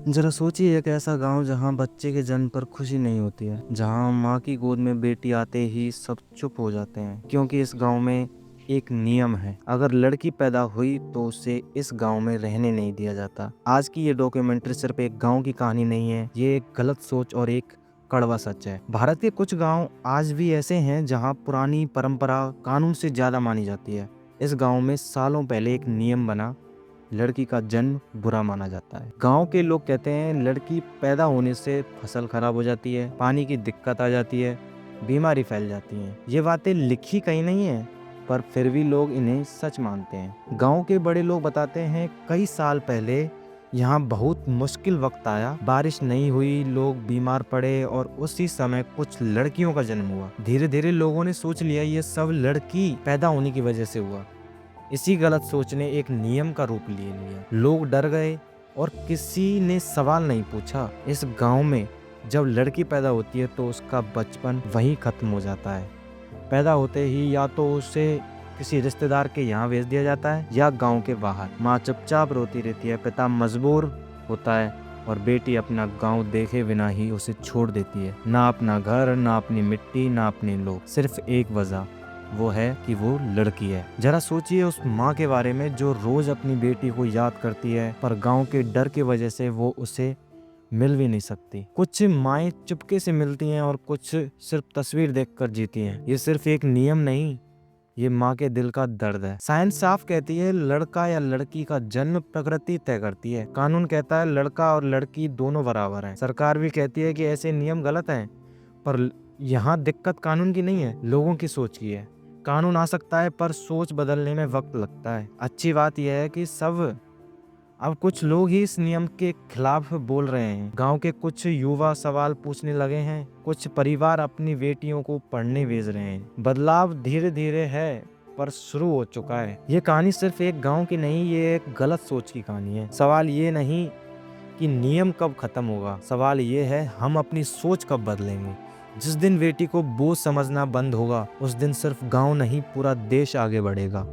जरा सोचिए एक ऐसा गांव जहां बच्चे के जन्म पर खुशी नहीं होती है, जहां माँ की गोद में बेटी आते ही सब चुप हो जाते हैं, क्योंकि इस गांव में एक नियम है, अगर लड़की पैदा हुई तो उसे इस गांव में रहने नहीं दिया जाता। आज की ये डॉक्यूमेंट्री सिर्फ एक गांव की कहानी नहीं है, ये एक गलत सोच और एक कड़वा सच है। भारत के कुछ गांव आज भी ऐसे हैं जहां पुरानी परंपरा कानून से ज्यादा मानी जाती है। इस गांव में सालों पहले एक नियम बना, लड़की का जन्म बुरा माना जाता है। गांव के लोग कहते हैं लड़की पैदा होने से फसल खराब हो जाती है, पानी की दिक्कत आ जाती है, बीमारी फैल जाती है। ये बातें लिखी कहीं नहीं है, पर फिर भी लोग इन्हें सच मानते हैं। गांव के बड़े लोग बताते हैं कई साल पहले यहाँ बहुत मुश्किल वक्त आया, बारिश नहीं हुई, लोग बीमार पड़े और उसी समय कुछ लड़कियों का जन्म हुआ। धीरे धीरे लोगों ने सोच लिया ये सब लड़की पैदा होने की वजह से हुआ। इसी गलत सोच ने एक नियम का रूप ले लिया। लोग डर गए और किसी ने सवाल नहीं पूछा। इस गांव में जब लड़की पैदा होती है तो उसका बचपन वहीं खत्म हो जाता है। पैदा होते ही या तो उसे किसी रिश्तेदार के यहाँ भेज दिया जाता है या गांव के बाहर। माँ चुपचाप रोती रहती है, पिता मजबूर होता है और बेटी अपना गांव देखे बिना ही उसे छोड़ देती है। ना अपना घर, ना अपनी मिट्टी, ना अपने लोग, सिर्फ एक वजह, वो है कि वो लड़की है। जरा सोचिए उस माँ के बारे में जो रोज अपनी बेटी को याद करती है, पर गांव के डर की वजह से वो उसे मिल भी नहीं सकती। कुछ माएँ चुपके से मिलती हैं और कुछ सिर्फ तस्वीर देखकर जीती हैं। ये सिर्फ एक नियम नहीं, ये माँ के दिल का दर्द है। साइंस साफ कहती है लड़का या लड़की का जन्म प्रकृति तय करती है। कानून कहता है लड़का और लड़की दोनों बराबर हैं। सरकार भी कहती है कि ऐसे नियम गलत हैं, पर यहाँ दिक्कत कानून की नहीं है, लोगों की सोच की है। कानून आ सकता है पर सोच बदलने में वक्त लगता है। अच्छी बात यह है कि अब कुछ लोग ही इस नियम के खिलाफ बोल रहे हैं। गांव के कुछ युवा सवाल पूछने लगे हैं, कुछ परिवार अपनी बेटियों को पढ़ने भेज रहे हैं। बदलाव धीरे धीरे है पर शुरू हो चुका है। ये कहानी सिर्फ एक गांव की नहीं, ये एक गलत सोच की कहानी है। सवाल ये नहीं कि नियम कब खत्म होगा, सवाल ये है हम अपनी सोच कब बदलेंगे। जिस दिन बेटी को बोझ समझना बंद होगा, उस दिन सिर्फ गांव नहीं पूरा देश आगे बढ़ेगा।